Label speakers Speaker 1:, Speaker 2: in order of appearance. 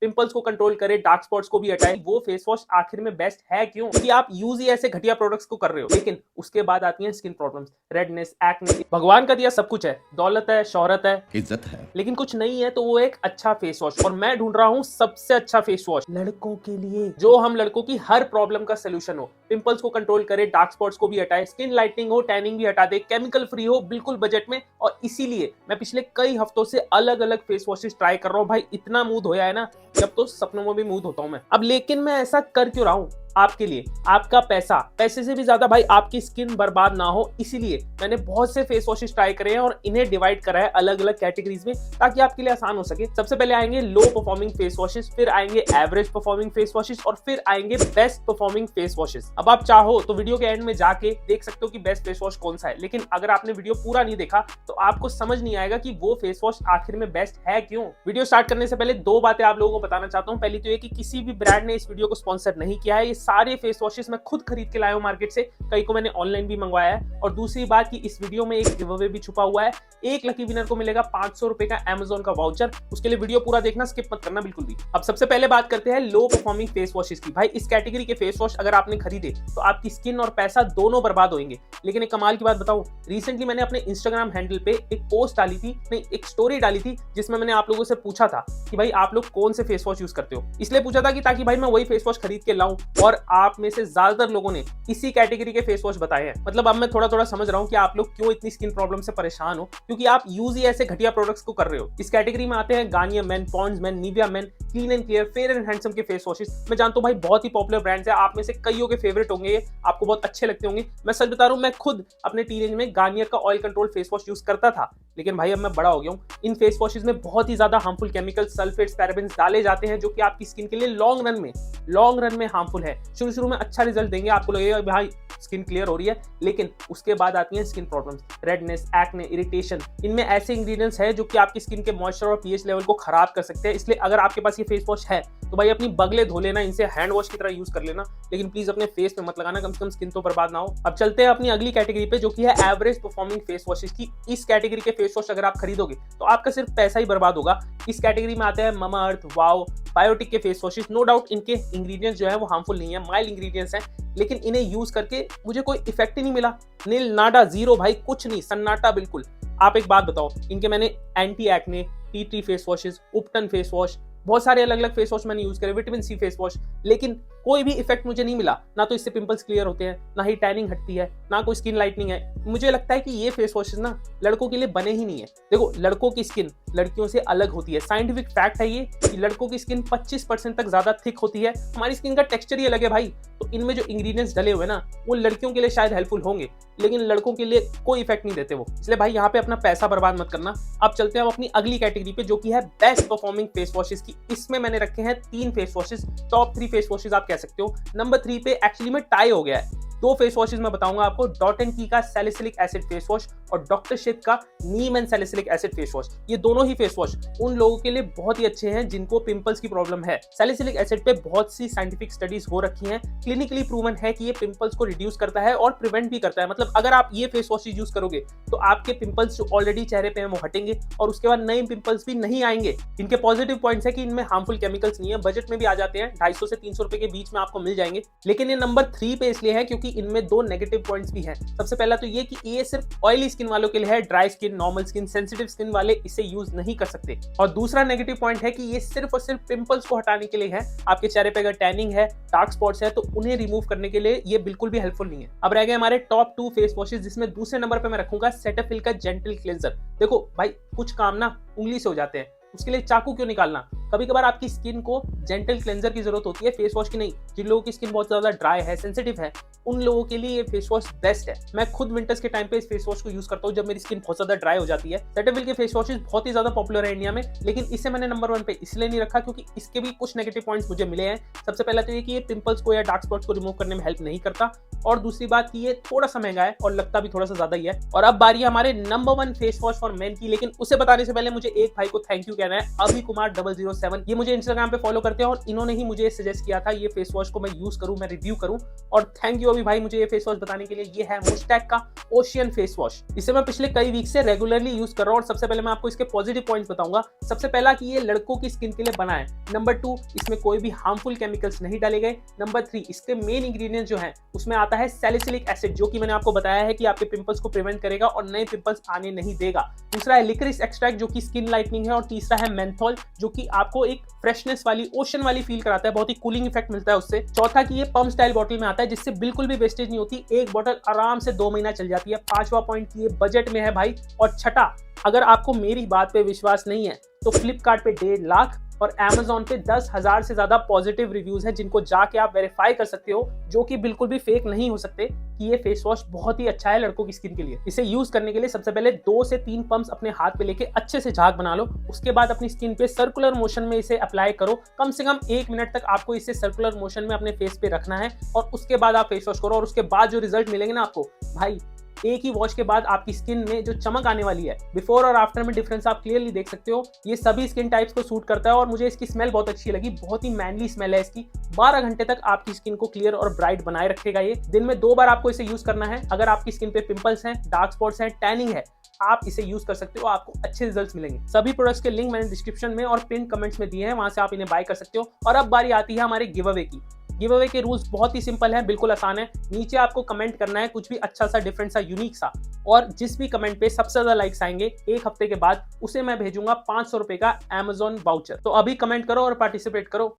Speaker 1: Pimples को control करे, dark spots को भी हटाए, वो फेस वॉश आखिर में बेस्ट है क्यों? क्योंकि आप यूज ही ऐसे घटिया प्रोडक्ट्स को कर रहे हो, लेकिन उसके बाद आती है स्किन प्रॉब्लम्स, रेडनेस, एक्ने। भगवान का दिया सब कुछ है, दौलत है, शोहरत है,
Speaker 2: इज्जत है,
Speaker 1: लेकिन कुछ नहीं है तो वो एक अच्छा फेस वॉश। और मैं ढूंढ रहा हूँ सबसे अच्छा फेस वॉश लड़कों के लिए, जो हम लड़कों की हर प्रॉब्लम का सोल्यूशन हो, पिंपल्स को कंट्रोल करे, डार्क स्पॉट्स को भी हटाए, स्किन लाइटनिंग हो, टैनिंग भी हटा दे, केमिकल फ्री हो, बिल्कुल बजट में। और इसीलिए मैं पिछले कई हफ्तों से अलग अलग फेस वॉशेस ट्राई कर रहा हूँ। भाई इतना मूड होया है ना, जब तो सपनों में भी मूड होता हूँ मैं। अब लेकिन मैं ऐसा कर क्यों रहा हूँ? आपके लिए, आपका पैसा, पैसे से भी ज्यादा भाई आपकी स्किन बर्बाद ना हो, इसीलिए मैंने बहुत से फेस वॉशेस ट्राई करे हैं और इन्हें डिवाइड करा है अलग अलग कैटेगरीज में, ताकि आपके लिए आसान हो सके। सबसे पहले आएंगे लो परफॉर्मिंग फेस वॉशेस, फिर आएंगे एवरेज परफॉर्मिंग फेस वॉशेस, और फिर आएंगे बेस्ट परफॉर्मिंग फेस वॉशेस। अब आप चाहो तो वीडियो के एंड में जाके देख सकते हो कि बेस्ट फेस वॉश कौन सा है, लेकिन अगर आपने वीडियो पूरा नहीं देखा तो आपको समझ नहीं आएगा कि वो फेस वॉश आखिर में बेस्ट है क्यों। वीडियो स्टार्ट करने से पहले दो बातें आप लोगों को बताना चाहता हूं। पहली तो ये कि किसी भी ब्रांड ने इस वीडियो को स्पॉन्सर नहीं किया है, ये सारे फेस वॉशेस मैं खुद खरीद के लाया हूं मार्केट से, कई को मैंने ऑनलाइन भी मंगवाया है। और दूसरी बात कि इस वीडियो में एक गिव अवे भी छुपा हुआ है, एक लकी विनर को मिलेगा 500 रुपए का अमेज़न का वाउचर। उसके लिए वीडियो पूरा देखना, स्किप मत करना बिल्कुल भी। अब सबसे पहले बात करते हैं लो परफॉर्मिंग फेस वॉशेस की। भाई इस कैटेगरी के फेस वॉश अगर आपने खरीदे तो आपकी स्किन और पैसा दोनों बर्बाद होंगे। लेकिन एक कमाल की बात बताऊं, रिसेंटली मैंने अपने इंस्टाग्राम हैंडल पे एक पोस्ट डाली थी, नहीं एक स्टोरी डाली थी, जिसमें मैंने आप लोगों से पूछा था कि भाई आप लोग कौन से फेस वॉश यूज करते हो। इसलिए पूछा था कि ताकि भाई मैं वही फेस वॉश खरीद के लाऊं, और आप में से ज्यादातर लोगों ने इसी कैटेगरी के फेस वॉश बताए हैं। मतलब अब मैं थोड़ा थोड़ा समझ रहा हूं कि आप लोग क्यों इतनी स्किन प्रॉब्लम से परेशान हो, क्योंकि आप यूज ही ऐसे घटिया प्रोडक्ट्स को कर रहे हो। इस कैटेगरी में आते हैं Garnier men, Pond's men, Nivea men, Clean and Clear, Fair and Handsome के फेस वॉशेस। मैं जानता हूं भाई बहुत ही पॉपुलर ब्रांड्स है, आप में से कईयों के फेवरेट होंगे, आपको बहुत अच्छे लगते होंगे। मैं सच बता रहा हूं, मैं खुद अपने टीनेज में गार्नियर का oil control face wash use करता था, लेकिन भाई अब मैं बड़ा हो गया हूं। इन फेस वॉशेस में बहुत ही ज्यादा हार्मफुल केमिकल, सल्फेट्स, पैराबेन्स डाले जाते हैं, जो कि आपकी स्किन के लिए लॉन्ग रन में हार्मफुल है। शुरू में अच्छा रिजल्ट देंगे, आपको लगेगा भाई स्किन क्लियर हो रही है, लेकिन उसके बाद आती है skin problems, redness, acne, irritation. इनमें ऐसे इंग्रेडिएंट्स हैं जो कि आपकी स्किन के मॉइस्चर और पीएच लेवल को खराब कर सकते हैं। इसलिए अगर आपके पास ये फेस वॉश है तो भाई अपनी बगले धो लेना, इनसे हैंड वॉश की तरह यूज कर लेना, लेकिन प्लीज अपने फेस पे मत लगाना, कम से कम स्किन तो बर्बाद ना हो। अब चलते हैं अपनी अगली कैटेगरी पे, जो कि है एवरेज परफॉर्मिंग फेस वॉशेस की। इस कैटेगरी के फेस वॉश अगर आप खरीदोगे तो आपका सिर्फ पैसा ही बर्बाद होगा। इस कैटेगरी में आते हैं मामा अर्थ, वाओ, बायोटिक के फेस वॉशेस। नो डाउट इनके इंग्रेडिएंट्स जो है वो हार्मफुल नहीं है, माइल्ड इंग्रेडिएंट्स हैं, लेकिन इन्हें यूज करके मुझे कोई इफेक्ट ही नहीं मिला। नील नाडा, जीरो भाई, कुछ नहीं, सन्नाटा बिल्कुल। आप एक बात बताओ, इनके मैंने anti acne, tea tree face washes, ubtan face wash, बहुत सारे अलग अलग फेस वॉश मैंने यूज करे, विटामिन सी फेस वॉश, लेकिन कोई भी इफेक्ट मुझे नहीं मिला। ना तो इससे पिंपल्स क्लियर होते हैं, ना ही टैनिंग हटती है, ना कोई स्किन लाइटनिंग है। मुझे लगता है कि ये फेस वॉशेस ना लड़कों के लिए बने ही नहीं है। देखो, लड़कों की स्किन लड़कियों से अलग होती है, साइंटिफिक फैक्ट है ये कि लड़कों की स्किन 25% तक ज्यादा थिक होती है। हमारी स्किन का टेक्सचर ही अलग है भाई, तो इनमें जो इंग्रेडिएंट्स डले हुए ना वो लड़कियों के लिए शायद हेल्पफुल होंगे, लेकिन लड़कों के लिए कोई इफेक्ट नहीं देते वो। इसलिए भाई यहाँ पे अपना पैसा बर्बाद मत करना। अब चलते हैं हम अपनी अगली कैटेगरी पे, जो कि है बेस्ट परफॉर्मिंग फेस वॉशेस की। इसमें मैंने रखे हैं 3 face washes, top 3 face washes आप कह सकते हो। नंबर 3 पे एक्चुअली में टाई हो गया है। 2 फेस वॉशेस मैं बताऊंगा आपको, डॉट एंड की का सैलिसिलिक एसिड फेस वॉश और डॉक्टर शिप का neem and salicylic acid face wash. ये दोनों ही फेस वॉश उन लोगों के लिए बहुत ही अच्छे हैं जिनको पिंपल्स की प्रॉब्लम है। सैलिसिलिक एसिड पे बहुत सी साइंटिफिक स्टडीज हो रखी हैं, क्लिनिकली प्रूवन है कि ये पिंपल्स को रिड्यूस करता है और प्रिवेंट भी करता है। मतलब अगर आप ये फेस वॉश यूज करोगे तो आपके पिंपल्स जो ऑलरेडी चेहरे पे हैं वो हटेंगे, और उसके बाद नए पिंपल्स भी नहीं आएंगे। इनके पॉजिटिव पॉइंट्स है कि इनमें हार्मफुल केमिकल्स नहीं है, बजट में भी आ जाते हैं, 250 से 300 रुपए के बीच में आपको मिल जाएंगे। लेकिन ये नंबर 3 पे इसलिए है क्योंकि इनमें 2 नेगेटिव पॉइंट्स भी हैं। सबसे पहला तो ये कि ये सिर्फ ऑयली स्किन वालों के लिए है, dry skin, normal skin, sensitive skin वाले इसे यूज नहीं कर सकते। और दूसरा नेगेटिव पॉइंट है कि ये सिर्फ और सिर्फ पिंपल्स को हटाने के लिए है। आपके चेहरे पे अगर टैनिंग है, डार्क स्पॉट्स है, तो उन्हें रिमूव करने के लिए ये बिल्कुल भी हेल्पफुल नहीं है। अब रह गए हमारे टॉप 2 फेस वॉशेस, जिसमें दूसरे नंबर पे मैं रखूंगा सेटाफिल का जेंटल क्लेंजर। देखो भाई, कुछ काम ना उंगली से हो जाते हैं, उसके लिए चाकू क्यों निकालना। कभी कभार आपकी स्किन को जेंटल क्लेंजर की जरूरत होती है, फेस वॉश की नहीं। जिन लोगों की स्किन बहुत ज्यादा ड्राई है, सेंसिटिव है, उन लोगों के लिए ये फेस वॉश बेस्ट है। मैं खुद विंटर्स के टाइम पे इस फेस वॉश को यूज करता हूँ जब मेरी स्किन बहुत ज्यादा ड्राई हो जाती है। सेटाफिल के फेस वॉशेस बहुत ही ज्यादा पॉपुलर है इंडिया में, लेकिन इसे मैंने नंबर 1 पे इसलिए नहीं रखा क्योंकि इसके भी कुछ नेगेटिव पॉइंट्स मुझे मिले हैं। सबसे पहला तो ये कि ये पिंपल्स को या डार्क स्पॉट्स को रिमूव करने में हेल्प नहीं करता, और दूसरी बात कि ये थोड़ा सा महंगा है और लगता भी थोड़ा सा ज्यादा ही है। और अब बारी हमारे number 1 face wash for main की, लेकिन उसे बताने से पहले मुझे एक भाई को थैंक यू कहना है, अभी कुमार 007 7 ये मुझे इंस्टाग्राम पे फॉलो करते हैं और इन्होंने ही मुझे सजेस्ट किया था ये फेस वॉश को मैं यूज करूं, मैं रिव्यू करूं। और थैंक यू अभी भाई मुझे ये फेस वॉश बताने के लिए। ये है मुस्टैक का ओशियन फेस वॉश। इसे मैं पिछले कई वीक से रेगुलरली यूज कर रहा हूं और सबसे पहले मैं आपको इसके पॉजिटिव पॉइंट्स बताऊंगा। सबसे पहला कि ये लड़कों की स्किन के लिए बना है। नंबर 2, इसमें कोई भी हार्मफुल केमिकल्स नहीं डाले गए। नंबर 3, इसके मेन इंग्रेडिएंट जो है उसमें आता है सैलिसिलिक एसिड, जो कि मैंने आपको बताया है कि आपके पिंपल्स को प्रिवेंट करेगा और नए पिंपल्स आने नहीं देगा। दूसरा है लिकरिस एक्सट्रैक्ट जो कि स्किन लाइटनिंग है और तीसरा है मेंथोल जो कि आपको एक फ्रेशनेस वाली ओशन वाली फील कराता है, बहुत ही कूलिंग इफेक्ट मिलता है उससे। चौथा कि ये पंप स्टाइल बॉटल में आता है जिससे बिल्कुल भी वेस्टेज नहीं होती, एक बॉटल आराम से 2 महीना चल जाती है। पांचवा पॉइंट ये बजट में है भाई। और छठा, अगर आपको मेरी बात पे विश्वास नहीं है तो फ्लिपकार्ट पे 1.5 लाख और Amazon पे 10,000 से ज्यादा पॉजिटिव रिव्यूज हैं जिनको जाके आप वेरीफाई कर सकते हो, जो कि बिल्कुल भी फेक नहीं हो सकते कि ये फेस वॉश बहुत ही अच्छा है लड़कों की स्किन के लिए। इसे यूज करने के लिए सबसे पहले 2 से 3 पंप्स अपने हाथ पे लेके अच्छे से झाग बना लो। उसके बाद अपनी स्किन पे सर्कुलर मोशन में इसे अप्लाई करो। कम से कम 1 मिनट तक आपको इसे सर्कुलर मोशन में अपने फेस पे रखना है और उसके बाद आप फेस वॉश करो। और उसके बाद जो रिजल्ट मिलेंगे ना आपको भाई, एक ही वॉश के बाद आपकी स्किन में जो चमक आने वाली है, बिफोर और आफ्टर में डिफरेंस आप क्लियरली देख सकते हो। ये सभी स्किन टाइप्स को सूट करता है और मुझे इसकी स्मेल बहुत अच्छी लगी, बहुत ही मैनली स्मेल है इसकी। 12 घंटे तक आपकी स्किन को क्लियर और ब्राइट बनाए रखेगा ये। दिन में 2 बार आपको इसे यूज करना है। अगर आपकी स्किन पे पिंपल्स हैं, डार्क स्पॉट्स हैं, टैनिंग है, आप इसे यूज कर सकते हो, आपको अच्छे रिजल्ट्स मिलेंगे। सभी प्रोडक्ट्स के लिंक मैंने डिस्क्रिप्शन में और पिन कमेंट्स में दिए हैं, वहां से आप इन्हें बाय कर सकते हो। और अब बारी आती है हमारे गिव अवे की। गिव अवे के रूल्स बहुत ही सिंपल है, बिल्कुल आसान है। नीचे आपको कमेंट करना है कुछ भी अच्छा सा, डिफरेंट सा, यूनिक सा, और जिस भी कमेंट पे सबसे ज्यादा लाइक्स आएंगे 1 हफ्ते के बाद उसे मैं भेजूंगा 500 रुपए का Amazon वाउचर। तो अभी कमेंट करो और पार्टिसिपेट करो।